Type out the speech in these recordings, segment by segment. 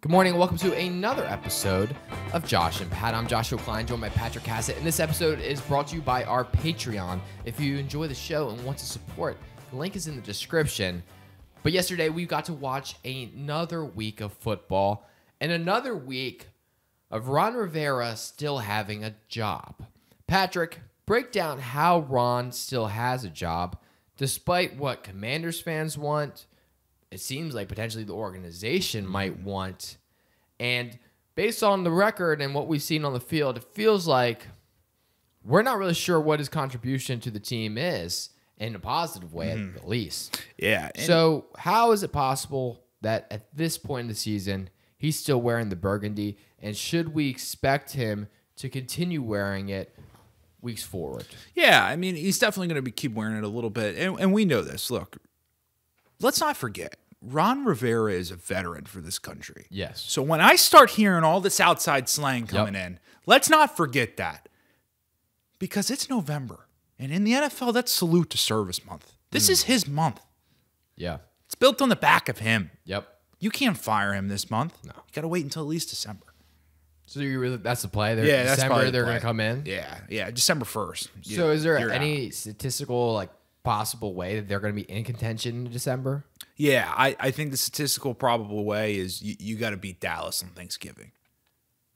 Good morning and welcome to another episode of Josh and Pat. I'm Joshua Klein, joined by Patrick Hassett, and this episode is brought to you by our Patreon. If you enjoy the show and want to support, the link is in the description. But yesterday we got to watch another week of football and another week of Ron Rivera still having a job. Patrick, break down how Ron still has a job despite what Commanders fans want. It seems like potentially the organization might want. And based on the record and what we've seen on the field, it feels like we're not really sure what his contribution to the team is in a positive way, at least. Yeah. So how is it possible that at this point in the season, he's still wearing the burgundy? And should we expect him to continue wearing it weeks forward? Yeah, I mean, he's definitely going to keep wearing it a little bit. And we know this. Look, let's not forget, Ron Rivera is a veteran for this country. Yes. So when I start hearing all this outside slang coming in, let's not forget that. Because it's November. And in the NFL, that's salute to service month. This is his month. Yeah. It's built on the back of him. Yep. You can't fire him this month. No. You got to wait until at least December. So that's the play? Yeah, that's December, probably the they're play. going to come in? Yeah, December 1st. So is there You're any out. statistical possible way that they're going to be in contention in December? Yeah, I think the statistical probable way is you got to beat Dallas on Thanksgiving,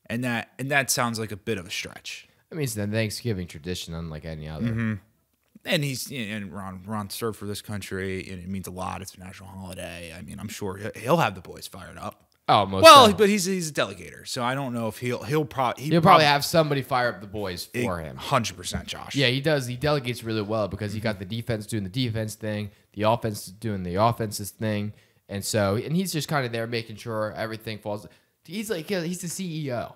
and that sounds like a bit of a stretch. I mean, it's the Thanksgiving tradition, unlike any other. And Ron served for this country, and it means a lot. It's a national holiday. I mean, I'm sure he'll have the boys fired up. Oh, most Well, definitely. but he's a delegator, so I don't know if he'll probably have somebody fire up the boys for him. 100%, Josh. Yeah, he does. He delegates really well because he got the defense doing the defense thing, the offense doing the offense's thing, and he's just kind of there making sure everything falls. He's the CEO.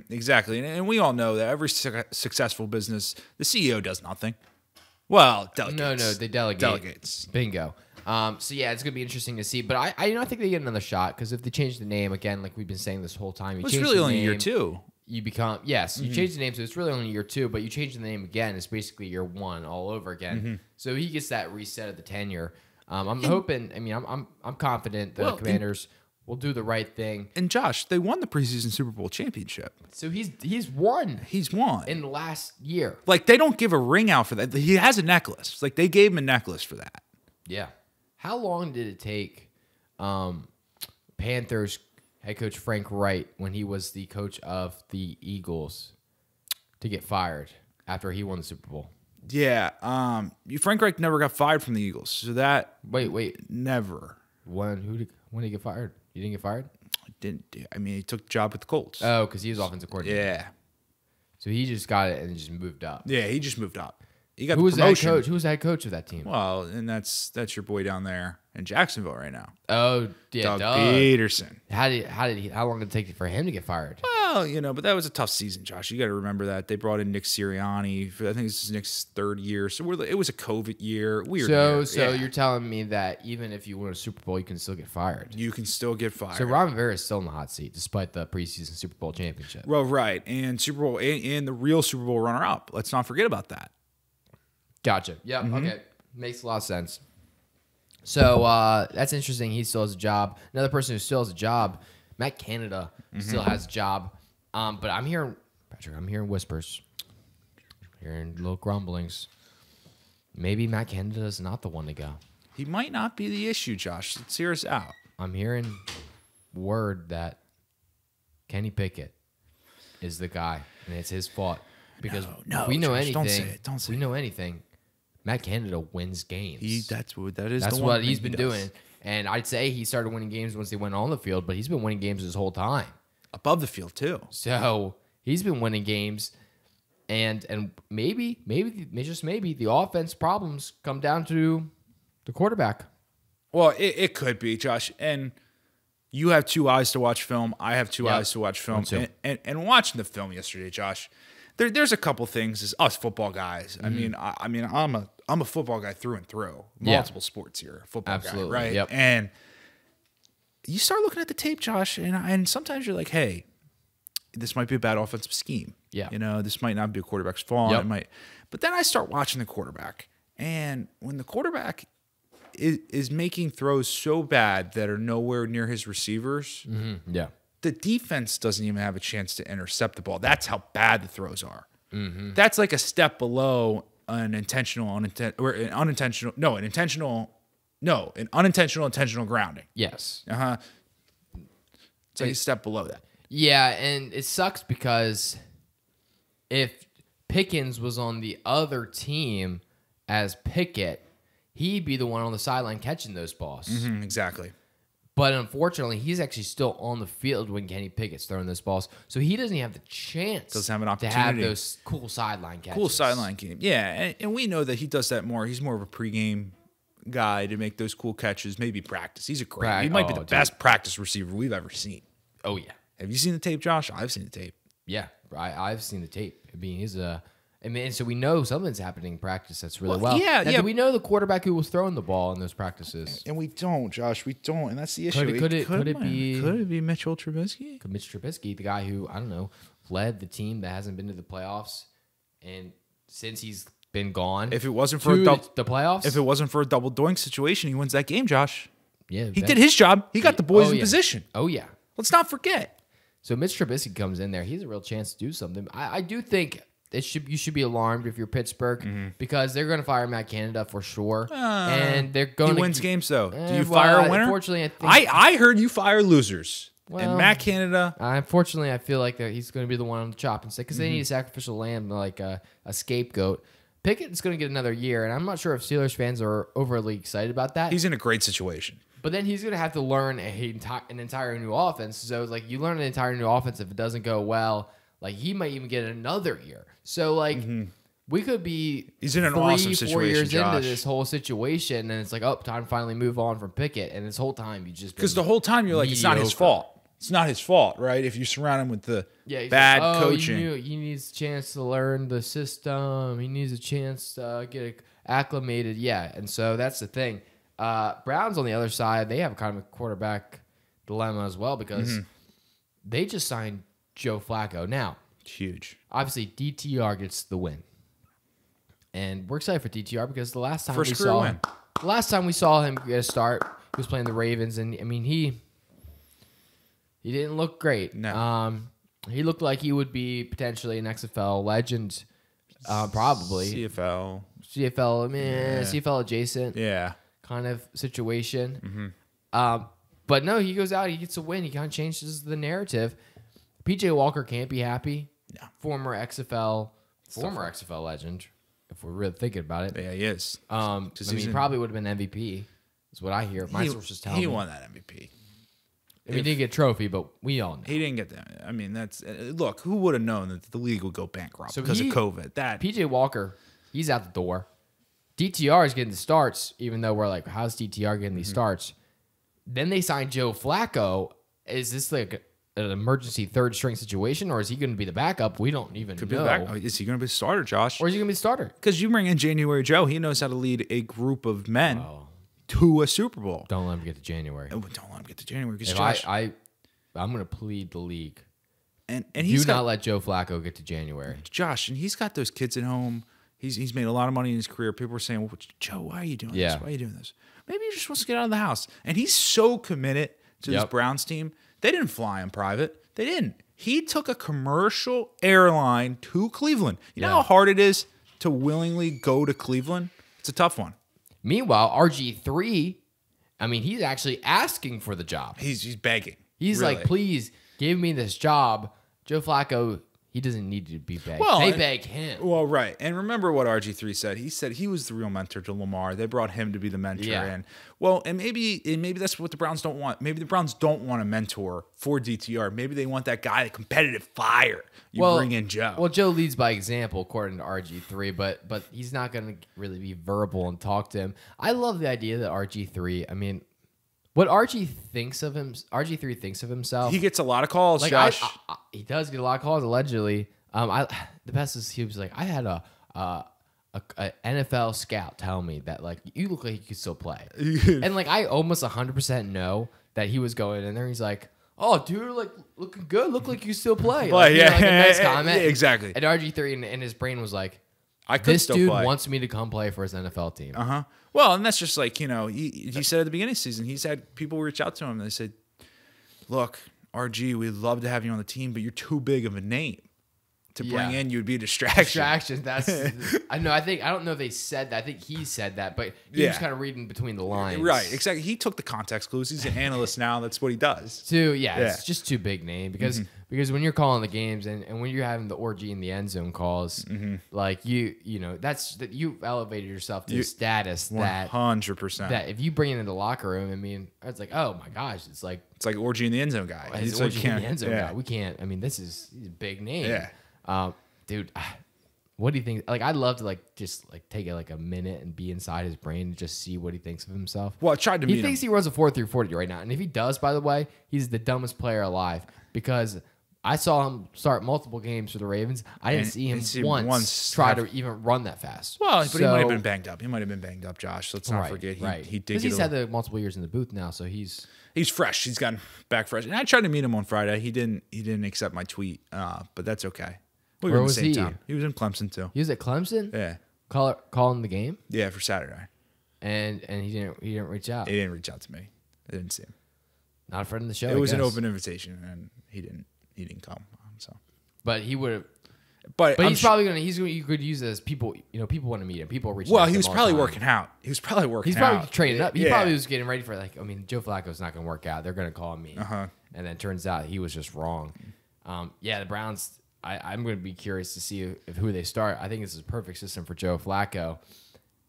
Exactly, and we all know that every successful business, the CEO does nothing. Well, delegates. No, they delegate. Delegates. Bingo. So yeah, it's gonna be interesting to see. But I think they get another shot because if they change the name again, like we've been saying this whole time, It's really only year two. You become you change the name, so it's really only year two. But you change the name again, it's basically year one all over again. So he gets that reset of the tenure. I'm hoping. I mean, I'm confident the Commanders will do the right thing. And Josh, they won the preseason Super Bowl championship. So he's won. He's won In the last year. Like, they don't give a ring out for that. He has a necklace. Like, they gave him a necklace for that. Yeah. How long did it take Panthers head coach Frank Wright, when he was the coach of the Eagles, to get fired after he won the Super Bowl? Yeah. Frank Reich never got fired from the Eagles. So that Wait. never. When did he get fired? You didn't get fired? I mean, he took the job with the Colts. Oh, because he was offensive coordinator. Yeah. So he just got it and just moved up. Yeah, he just moved up. He got Who the was the head promotion. coach? Who was the head coach of that team? Well, and that's your boy down there in Jacksonville right now. Oh, yeah, Doug Peterson. How long did it take for him to get fired? Well, but that was a tough season, Josh. You got to remember that. They brought in Nick Sirianni. I think this is Nick's third year. So it was a COVID year. Weird year. So Yeah. you're telling me that even if you win a Super Bowl, you can still get fired? You can still get fired. So Ron Rivera is still in the hot seat despite the preseason Super Bowl championship. Well, right. And Super Bowl and the real Super Bowl runner-up. Let's not forget about that. Gotcha. Yep. Okay. Makes a lot of sense. So that's interesting. He still has a job. Another person who still has a job, Matt Canada, still has a job. But I'm hearing whispers, hearing little grumblings. Maybe Matt Canada is not the one to go. He might not be the issue, Josh. Let's hear us out. I'm hearing word that Kenny Pickett is the guy, and it's his fault. Because No, if we know Josh, anything, don't say it. Don't say we know anything, Matt Canada wins games. That's That's the one what thing he's he been does. doing. And I'd say he started winning games once they went on the field, but he's been winning games this whole time. Above the field, too. So he's been winning games. And maybe, just maybe, the offense problems come down to the quarterback. Well, it could be, Josh. And you have two eyes to watch film. I have two Yep. eyes to watch film. Me too. And watching the film yesterday, Josh, there's a couple things as us football guys. I mean, I'm a football guy through and through. Multiple sports here, football Absolutely. guy, right? Yep. And you start looking at the tape, Josh, and sometimes you're like, hey, this might be a bad offensive scheme. Yeah. This might not be a quarterback's fault. Yep. It might, but then I start watching the quarterback, and when the quarterback is making throws so bad that are nowhere near his receivers, Yeah. the defense doesn't even have a chance to intercept the ball. That's how bad the throws are. Mm-hmm. That's like a step below an intentional, intentional grounding. Yes. It's like a step below that. Yeah, and it sucks because if Pickens was on the other team as Pickett, he'd be the one on the sideline catching those balls. Mm-hmm, exactly. But unfortunately, he's actually still on the field when Kenny Pickett's throwing those balls. So he doesn't even have the chance Doesn't have an to opportunity. have those cool sideline catches. Cool sideline game. Yeah, and we know that he does that more. He's more of a pregame guy to make those cool catches, maybe practice. He's a great. He might be the best practice receiver we've ever seen. Oh, yeah. Have you seen the tape, Josh? I've seen the tape. Yeah, I've seen the tape. I mean, so we know something's happening in practice that's really well. Yeah, now, do we know the quarterback who was throwing the ball in those practices? And we don't, Josh. We don't, and that's the issue. Could it be Mitchell Trubisky? Mitch Trubisky, the guy who, I don't know, led the team that hasn't been to the playoffs, and since he's been gone, If it wasn't for the playoffs, if it wasn't for a double doink situation, he wins that game, Josh. yeah, He did his job. He got the boys in position. Oh yeah. Let's not forget. So Mitch Trubisky comes in there. He's a real chance to do something. I do think you should be alarmed if you're Pittsburgh because they're going to fire Matt Canada for sure, and they're going. He wins games though. Do you well, fire a winner? Unfortunately, I think. I heard you fire losers. Well, and Matt Canada. Unfortunately, I feel like he's going to be the one on the chopping stick because they need a sacrificial lamb like a scapegoat. Pickett's going to get another year, and I'm not sure if Steelers fans are overly excited about that. He's in a great situation. But then he's going to have to learn an entire new offense. So, like, you learn an entire new offense. If it doesn't go well, like, he might even get another year. So, like, we could be He's in an awesome 4 situation, years Josh. into this whole situation, and it's like, oh, time to finally move on from Pickett. And this whole time, you just Because the whole time you're like, it's not his mediocre. fault. It's not his fault, right? If you surround him with the he's bad like, coaching. He needs a chance to learn the system. He needs a chance to get acclimated. Yeah, and so that's the thing. Browns on the other side, they have kind of a quarterback dilemma as well because they just signed Joe Flacco. Now, Huge. obviously, DTR gets the win. And we're excited for DTR because the last time we saw him get a start, he was playing the Ravens, and I mean he didn't look great. No. He looked like he would be potentially an XFL legend, probably CFL. CFL adjacent kind of situation. But no, he goes out, he gets a win, he kind of changes the narrative. PJ Walker can't be happy. No. Former XFL legend. If we're really thinking about it, Yeah, he is. he probably would have been MVP. Is what I hear. My sources tell me he won that MVP. he didn't get a trophy, but we all know. He didn't get that. I mean, that's look. Who would have known that the league would go bankrupt because of COVID? That PJ Walker, he's out the door. DTR is getting the starts, even though we're like, how's DTR getting these starts? Then they signed Joe Flacco. Is this like an emergency third string situation, or is he going to be the backup? We don't even know. Is he going to be the starter, Josh? Or is he going to be the starter? Because you bring in January Joe, he knows how to lead a group of men to a Super Bowl. Don't let him get to January. Don't let him get to January. Because If Josh, I'm going to plead the league. and Do he's not let Joe Flacco get to January. Josh, and he's got those kids at home. He's made a lot of money in his career. People were saying, well, Joe, why are you doing this? Why are you doing this? Maybe he just wants to get out of the house. And he's so committed to this Browns team. They didn't fly him private. They didn't. He took a commercial airline to Cleveland. You know how hard it is to willingly go to Cleveland? It's a tough one. Meanwhile, RG3, I mean, he's actually asking for the job. He's begging. He's really. like, please give me this job. Joe Flacco, he doesn't need to be begged. Well, they beg him. Well, right. And remember what RG3 said. He said he was the real mentor to Lamar. They brought him to be the mentor. Yeah. And maybe that's what the Browns don't want. Maybe the Browns don't want a mentor for DTR. Maybe they want that guy, the competitive fire. Bring in Joe. Well, Joe leads by example, according to RG3, but he's not going to really be verbal and talk to him. I love the idea that RG3, I mean, what RG3 thinks of himself. He gets a lot of calls, like Josh. He does get a lot of calls, allegedly. The best is he was like, I had a NFL scout tell me that like you look like you could still play, and like I almost 100% know that he was going in there. He's like, oh, dude, like looking good, look like you still play. Like, yeah, like a nice comment. Yeah, exactly. And RG3 in his brain was like, I could this still dude play. wants me to come play for his NFL team. Well, and that's just like, he said at the beginning of the season, he's had people reach out to him and they said, look, RG, we'd love to have you on the team, but you're too big of a name to bring in. You'd be a distraction. That's I know. I don't know if they said that. I think he said that, but he was kind of reading between the lines. Right, exactly. He took the context clues. He's an analyst now. That's what he does. It's just too big name because when you're calling the games and when you're having the orgy in the end zone calls, like you know that's that you've elevated yourself to a status 100%. That if you bring it into the locker room, I mean, it's like, oh my gosh, it's like orgy in the end zone guy. He's orgy in the end zone guy. We can't. I mean, he's a big name. Yeah. Dude, what do you think? Like, I'd love to just take a minute and be inside his brain and just see what he thinks of himself. Well, I tried to meet him. He thinks he runs a 4.340 right now, and if he does, by the way, he's the dumbest player alive because I saw him start multiple games for the Ravens. I didn't see him once try to even run that fast. Well, but he might have been banged up. Josh. Let's not forget he did. Because he's had the multiple years in the booth now, so he's fresh. He's gotten back fresh. And I tried to meet him on Friday. He didn't accept my tweet, but that's okay. We were in the same town. He was in Clemson too. He was at Clemson? Yeah. Calling the game? Yeah, for Saturday. And he didn't reach out. He didn't reach out to me. I didn't see him. Not a friend of the show. It was an open invitation, and he didn't come. So, but he would have. But probably gonna. You could use it as people. People want to meet him. People reach. Well, he was probably working out. He's probably training up. He probably was getting ready for Joe Flacco's not gonna work out. They're gonna call me. And then it turns out he was just wrong. The Browns. I'm going to be curious to see if who they start. I think this is a perfect system for Joe Flacco.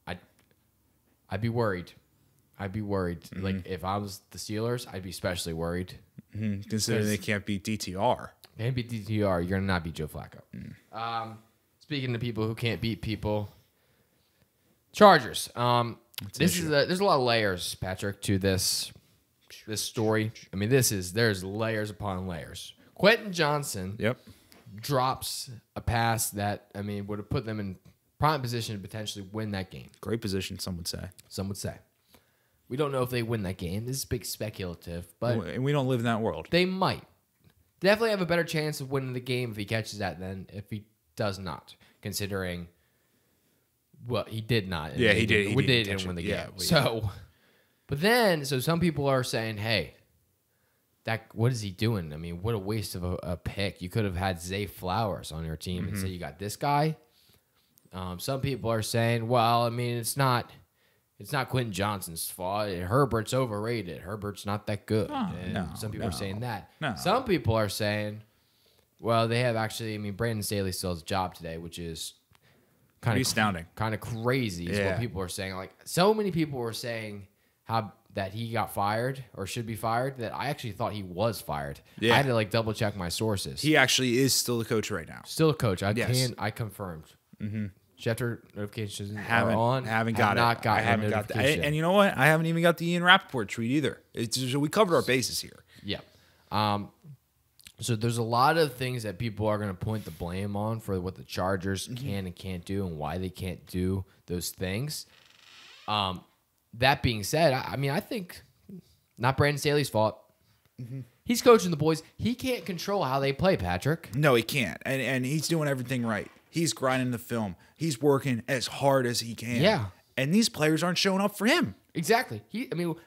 I'd be worried. Like if I was the Steelers, I'd be especially worried. Considering they can't beat DTR. Can't beat DTR. You're going to not beat Joe Flacco. Speaking to people who can't beat people, Chargers. There's a lot of layers, Patrick, to this story. I mean, there's layers upon layers. Quentin Johnson. Yep. Drops a pass that, would have put them in prime position to potentially win that game. Great position, some would say. We don't know if they win that game. This is big speculative, but and we don't live in that world. They might. Definitely have a better chance of winning the game if he catches that than if he does not, considering, well, he did not. Yeah, he did. He didn't win the game. So some people are saying, hey, what is he doing? I mean, what a waste of a pick. You could have had Zay Flowers on your team and say you got this guy. Some people are saying, well, it's not Quentin Johnson's fault. Herbert's overrated. Herbert's not that good. Some people are saying that. No. Some people are saying, well, they have actually. Brandon Staley still has a job today, which is kind of astounding, kind of crazy. Is what people are saying. Like so many people were saying that he got fired or should be fired, that I actually thought he was fired. Yeah. I had to double check my sources. He actually is still the coach right now. Still a coach. I confirmed. Schefter notifications are on. Haven't got that. And you know what? I haven't even got the Ian Rappaport tweet either. We covered our bases here. Yeah. So there's a lot of things that people are going to point the blame on for what the Chargers can and can't do and why they can't do those things. That being said, I think not Brandon Staley's fault. He's coaching the boys. He can't control how they play, Patrick. No, he can't. And he's doing everything right. He's grinding the film. He's working as hard as he can. Yeah. And these players aren't showing up for him. Exactly.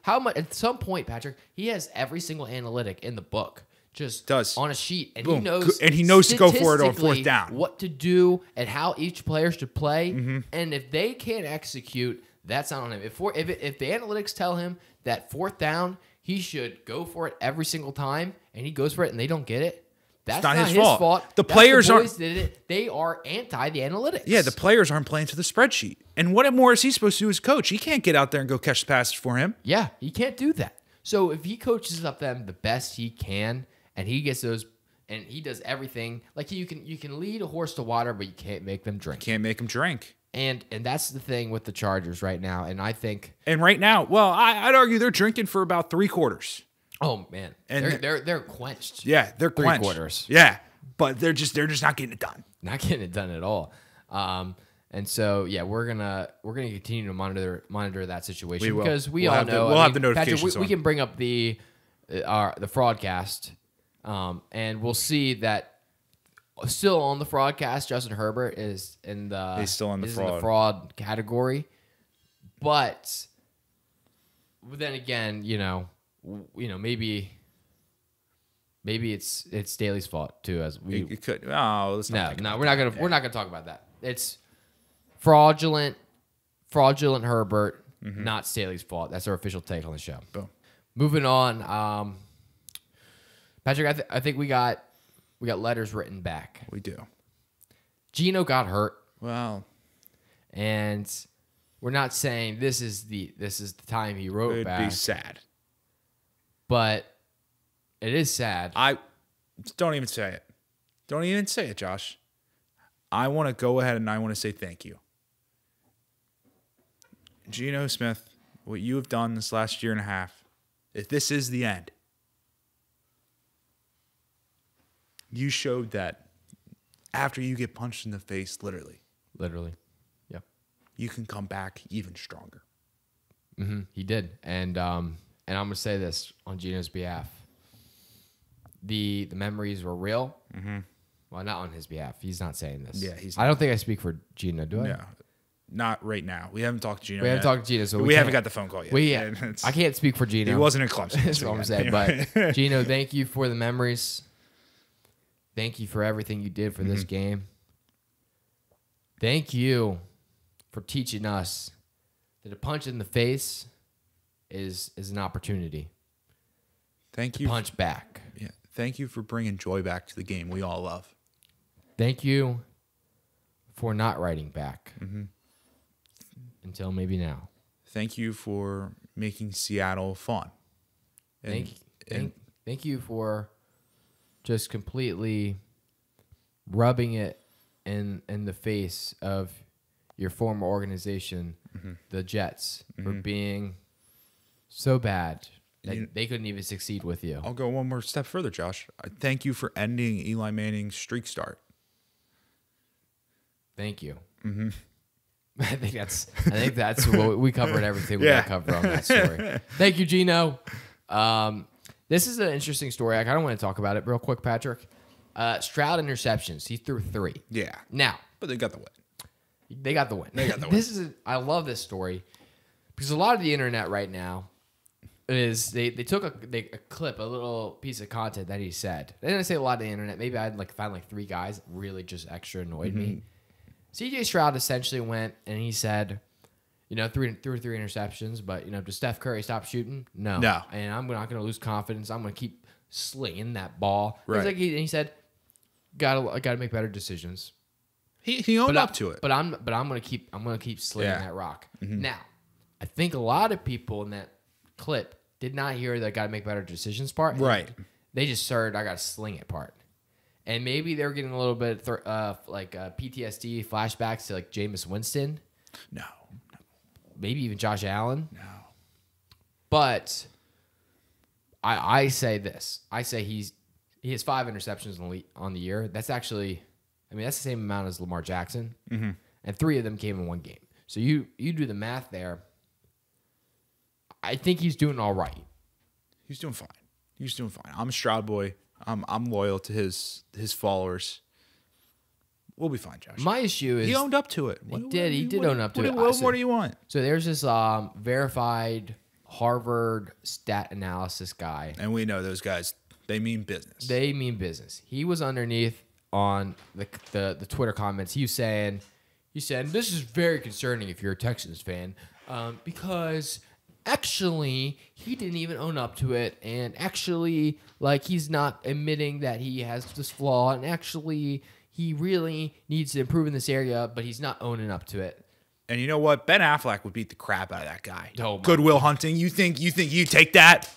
How much? At some point, Patrick, he has every single analytic in the book. Just on a sheet, and boom. He knows to go for it on fourth down. What to do and how each player should play. And if they can't execute, that's not on him. If the analytics tell him that fourth down, he should go for it every single time, and he goes for it, and they don't get it, that's not his fault. The players aren't. They are anti the analytics. Yeah, the players aren't playing to the spreadsheet. And what more is he supposed to do as coach? He can't get out there and go catch the passes for him. Yeah, he can't do that. So if he coaches up them the best he can, and he gets those, and he does everything, like you can lead a horse to water, but you can't make them drink. Can't make them drink. And that's the thing with the Chargers right now. And I think, and right now, well, I'd argue they're drinking for about 3 quarters. Oh man, and they're quenched. Yeah, they're quenched. 3/4. Yeah, but they're just not getting it done. Not getting it done at all. And so yeah, we're gonna continue to monitor that situation because we'll have the notifications. Patrick, we can bring up the fraudcast, and we'll see that still on the fraudcast. Justin Herbert is in the he's still in the fraud category, but then again, maybe maybe it's Staley's fault too. As we it could. Oh, let's not no, we're not gonna talk about that. It's fraudulent Herbert, not Staley's fault. That's our official take on the show. Boom. Moving on, Patrick. I think we got letters written back. We do. Gino got hurt. Well, and we're not saying this is the time he wrote back. It'd be sad. But it is sad. I don't even say it. Don't even say it, Josh. I want to go ahead and I want to say thank you. Geno Smith, what you have done this last year and a half, if this is the end, you showed that after you get punched in the face, literally, yeah, you can come back even stronger. He did, and I'm gonna say this on Gino's behalf: the memories were real. Well, not on his behalf. He's not saying this. Yeah, I don't think I speak for Gino, do I? No, not right now. We haven't talked to Gino. We haven't talked to Gino, so we haven't got the phone call yet. I can't speak for Gino. He wasn't in Clemson. That's what I'm saying. But Gino, thank you for the memories. Thank you for everything you did for this game. Thank you for teaching us that a punch in the face is an opportunity. Thank to you. Punch back. Yeah. Thank you for bringing joy back to the game we all love. Thank you for not writing back. Until maybe now. Thank you for making Seattle fun. Thank you for just completely rubbing it in the face of your former organization, the Jets, for being so bad that they couldn't even succeed with you. I'll go one more step further, Josh. Thank you for ending Eli Manning's streak start. Thank you. I think that's what we covered. Everything we got to cover on that story. Thank you, Gino. This is an interesting story. I kind of want to talk about it real quick, Patrick. Stroud interceptions. He threw 3. Yeah. Now, but they got the win. They got the win. I love this story because a lot of the internet right now is they took a clip, a little piece of content that he said. They didn't say a lot of the internet. Maybe I'd find 3 guys that really just extra annoyed me. CJ Stroud essentially went and he said, threw 3 interceptions, but does Steph Curry stop shooting? No. And I'm not going to lose confidence. I'm going to keep slinging that ball. Right. He said, gotta make better decisions. He owned up to it. But I'm going to keep slinging that rock. Now, I think a lot of people in that clip did not hear the gotta make better decisions part. Right. They just heard I gotta sling it part. And maybe they were getting a little bit PTSD flashbacks to Jameis Winston. No. Maybe even Josh Allen. No. But I say this. I say he has 5 interceptions on the year. That's actually, that's the same amount as Lamar Jackson. And 3 of them came in one game. So you do the math there. I think he's doing all right. He's doing fine. I'm a Stroud boy. I'm loyal to his followers. We'll be fine, Josh. My issue is he owned up to it. He did own up to it. What more do you want? So there's this verified Harvard stat analysis guy, and we know those guys. They mean business. He was underneath on the Twitter comments. He said this is very concerning if you're a Texans fan, because actually he didn't even own up to it, and actually he's not admitting that he has this flaw, and actually he really needs to improve in this area, but he's not owning up to it. And you know what? Ben Affleck would beat the crap out of that guy. Oh, Goodwill Hunting. You think you take that?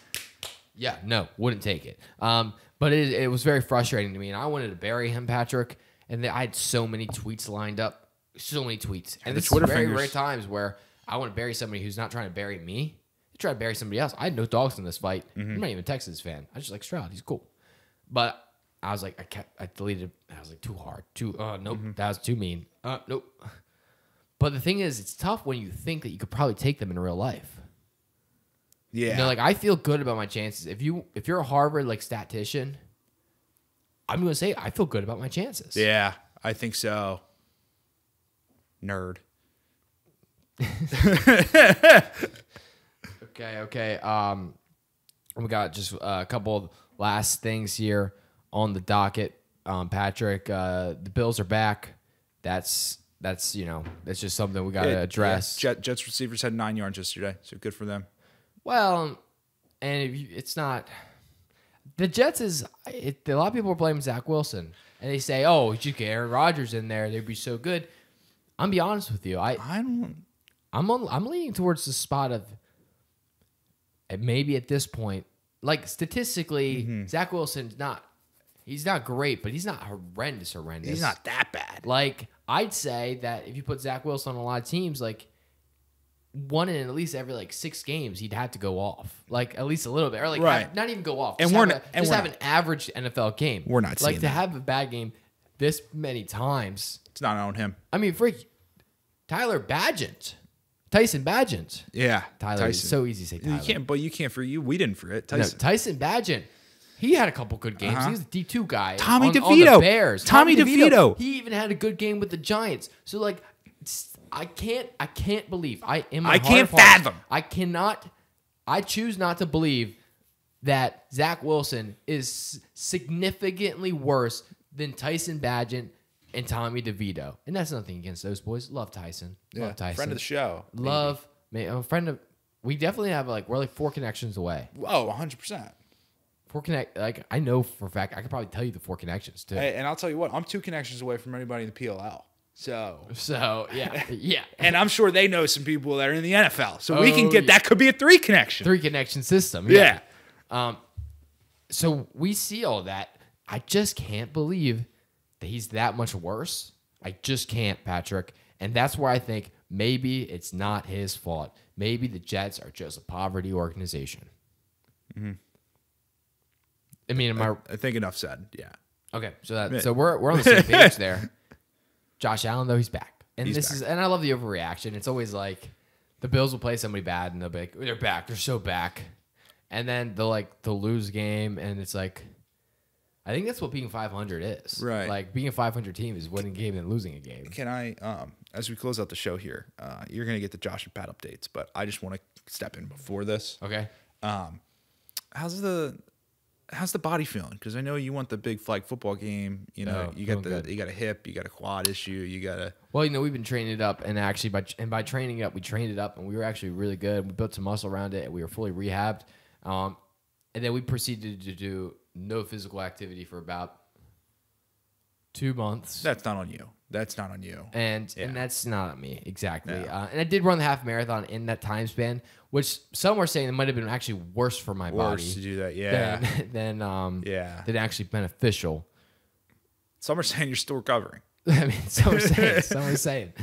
Yeah, no, wouldn't take it. But it was very frustrating to me, and I wanted to bury him, Patrick. And I had so many tweets lined up, and the Twitter very fingers. rare times where I want to bury somebody who's not trying to bury me. They try to bury somebody else. I had no dogs in this fight. I'm not even a Texans fan. I just like Stroud. He's cool. But I was like, I deleted. I was like, too hard. Nope. That was too mean. Nope. But the thing is, it's tough when you think that you could probably take them in real life. Yeah. I feel good about my chances. If you're a Harvard statistician, I'm going to say I feel good about my chances. Yeah, I think so. Nerd. Okay. We got just a couple last things here on the docket, Patrick. The Bills are back. That's that's just something we got to address. Yeah. Jets receivers had 9 yards yesterday, so good for them. Well, and it's not the Jets a lot of people are blaming Zach Wilson, and they say, "Oh, you get Aaron Rodgers in there, they'd be so good." I'm be honest with you, I'm leaning towards the spot of maybe at this point, like statistically, Zach Wilson's he's not great, but he's not horrendous. He's not that bad. Like, I'd say that if you put Zach Wilson on a lot of teams, like, one in at least every, like, 6 games, he'd have to go off. Like, at least a little bit. Or, like, not even go off. And just have an average NFL game. We're not seeing like, to have a bad game this many times. It's not on him. I mean, Tyson Bagent. Yeah. Tyler. It's so easy to say Tyler. You can't for you. We didn't for it. Tyson. No, Tyson Bagent. He had a couple good games. He was a D2 guy. Tommy DeVito. On the Bears. Tommy DeVito. He even had a good game with the Giants. So, like, I can't believe. I choose not to believe that Zach Wilson is significantly worse than Tyson Bagent and Tommy DeVito. And that's nothing against those boys. Love Tyson. Love Tyson. Friend of the show. We definitely have, like, we're like 4 connections away. Oh, 100%. I know for a fact, I could probably tell you the 4 connections too. Hey, and I'll tell you what, I'm 2 connections away from anybody in the PLL. So yeah. And I'm sure they know some people that are in the NFL. So we can get that could be a 3 connection. 3 connection system. Yeah. So we see all that. I just can't believe that he's that much worse. I just can't, Patrick. And that's where I think maybe it's not his fault. Maybe the Jets are just a poverty organization. Mm-hmm. I mean, I think enough said. Yeah. Okay, so we're on the same page there. Josh Allen, though, he's back, and I love the overreaction. It's always like the Bills will play somebody bad, and they'll be like, they're back, they're so back, and then they'll lose a game, and it's like, I think that's what being 500 is. Right. Like being a 500 team is winning a game and losing a game. Can I, as we close out the show here, you're gonna get the Josh and Pat updates, but I just want to step in before this. Okay. How's the body feeling? Because I know you want the big flag football game. You know, you got a hip, you got a quad issue, you got a. Well, we've been training it up, and actually by training it up, we trained it up, and we were actually really good. We built some muscle around it, and we were fully rehabbed. And then we proceeded to do no physical activity for about 2 months. That's not on you. That's not on you. And that's not on me, exactly. No. And I did run the half marathon in that time span, which some were saying it might have been actually worse for my body. Worse to do that, yeah. Than actually beneficial. Some are saying you're still recovering. I mean, some are saying.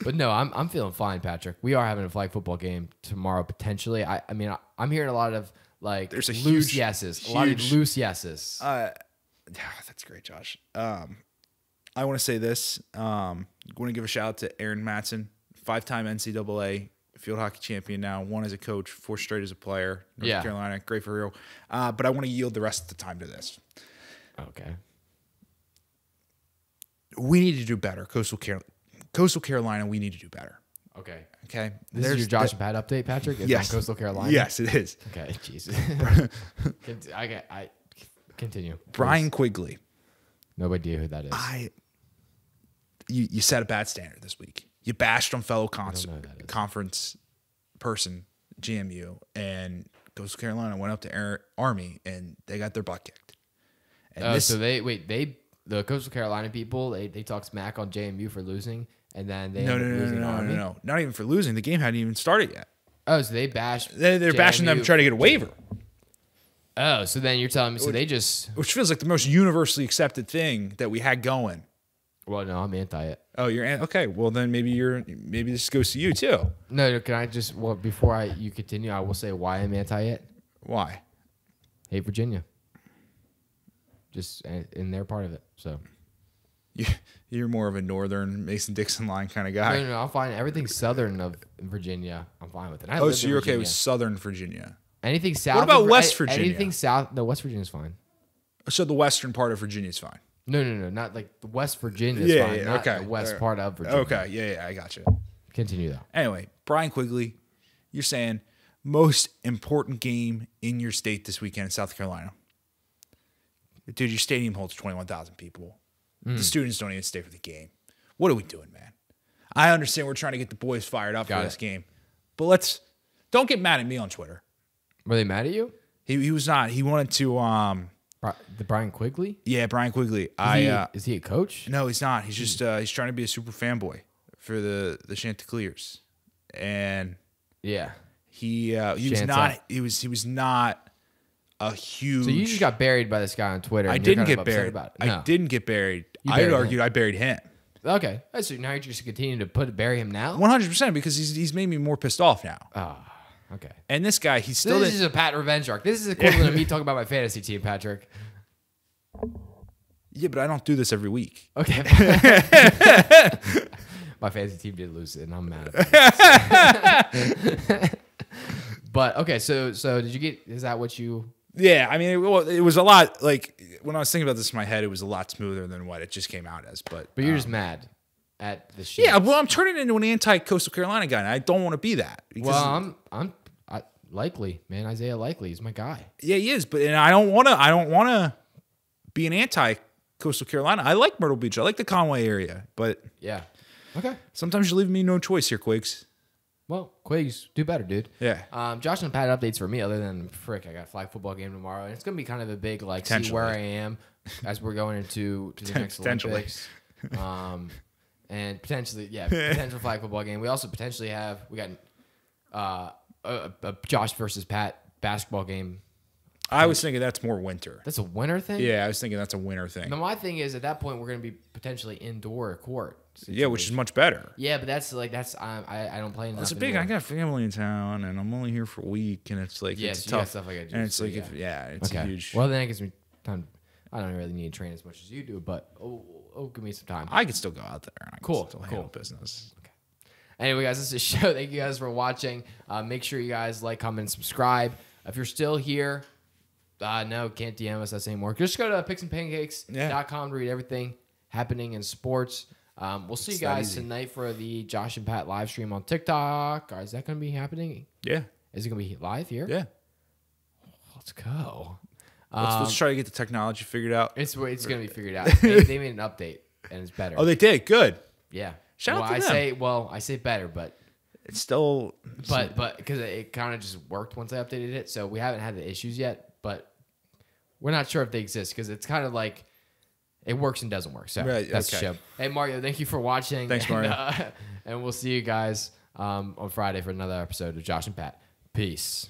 But no, I'm feeling fine, Patrick. We are having a flag football game tomorrow, potentially. I'm hearing a lot of, like, there's loose yeses. A lot of loose yeses. That's great, Josh. I want to say this. I want to give a shout out to Aaron Matson, 5-time NCAA field hockey champion now, 1 as a coach, 4 straight as a player. North Carolina, great for real. But I want to yield the rest of the time to this. Okay. We need to do better. Coastal Carolina, we need to do better. Okay. This is your Josh and Pat update, Patrick? Yes. On Coastal Carolina? Yes, it is. Okay, Jesus. I continue. Brian Quigley. No idea who that is. You set a bad standard this week. You bashed on fellow conference person, GMU, and Coastal Carolina went up to Army, and they got their butt kicked. And the Coastal Carolina people, they talk smack on JMU for losing, and then they no, not even for losing. The game hadn't even started yet. Oh, so they bashed. They're bashing them to try to get a waiver. Oh, so then you're telling me, which feels like the most universally accepted thing that we had going. Well, no, I'm anti it. Oh, you're okay. Well, then maybe this goes to you too. No, can I just before you continue, I will say why I'm anti it. Why? Hate Virginia. Just in their part of it. So you're more of a northern Mason-Dixon line kind of guy. No, I'm fine. Everything southern of Virginia, I'm fine with it. So you're okay with southern Virginia? Anything south. What about West Virginia? Anything south? No, West Virginia's fine. So the western part of Virginia is fine. No, not like the West Virginia's fine. Yeah, not the west part of Virginia. Okay, yeah, I got you. Continue though. Anyway, Brian Quigley, you're saying most important game in your state this weekend in South Carolina. Dude, your stadium holds 21,000 people. The students don't even stay for the game. What are we doing, man? I understand we're trying to get the boys fired up for this game, but don't get mad at me on Twitter. Were they mad at you? He was not. He wanted to the Brian Quigley? Yeah, Brian Quigley. Is he a coach? No, he's not. He's just he's trying to be a super fanboy for the Chanticleers. And yeah. He was not a huge. So you just got buried by this guy on Twitter. I didn't get buried. I didn't get buried. I would argue I buried him. Okay, so now you're just continuing to bury him now? 100% because he's made me more pissed off now. Oh, okay. And this guy, he's still. This is a Pat revenge arc. This is equivalent of me talking about my fantasy team, Patrick. Yeah, but I don't do this every week. Okay. My fantasy team did lose it, and I'm mad about it. But okay, so did you get? Is that what you? Yeah, I mean, it was a lot. Like when I was thinking about this in my head, it was a lot smoother than what it just came out as. But you're just mad at the shit. Yeah, well, I'm turning into an anti-Coastal Carolina guy, and I don't want to be that. Well, I'm Likely, man. Isaiah Likely is my guy. Yeah, he is, but I don't want to be an anti-Coastal Carolina. I like Myrtle Beach. I like the Conway area, but yeah, okay. Sometimes you're leaving me no choice here, Quigs. Well, Quigs, do better, dude. Yeah. Josh and Pat updates for me, other than I got a flag football game tomorrow, and it's gonna be kind of a big see where I am as we're going into the next Olympics. And potentially, potential flag football game. We also potentially we got a Josh versus Pat basketball game. I was thinking that's more winter. That's a winter thing? Yeah, I was thinking that's a winter thing. Now, my thing is, at that point, we're going to be potentially indoor court. Yeah, which is much better. Yeah, but I don't play enough. It's big. I got family in town, and I'm only here for a week, and it's like it's tough. Stuff I got to do. And it's like it's a huge. Well, then it gives me time. I don't really need to train as much as you do, but give me some time. I could still go out there. And I can still handle business. Okay. Anyway, guys, this is a show. Thank you guys for watching. Make sure you guys like, comment, and subscribe. If you're still here. No, can't DM us anymore. Just go to picksandpancakes.com to read everything happening in sports. We'll see you guys tonight for the Josh and Pat live stream on TikTok. Is that going to be happening? Yeah. Is it going to be live here? Yeah. Let's go. Let's try to get the technology figured out. It's going to be figured out. They made an update, and it's better. Oh, they did? Good. Yeah. Shout out to them. I say better, but... It's still... But because it kind of just worked once I updated it, so we haven't had the issues yet, but we're not sure if they exist because it's kind of like it works and doesn't work. So that's the show. Hey, Mario, thank you for watching. Thanks, Mario. And we'll see you guys on Friday for another episode of Josh and Pat. Peace.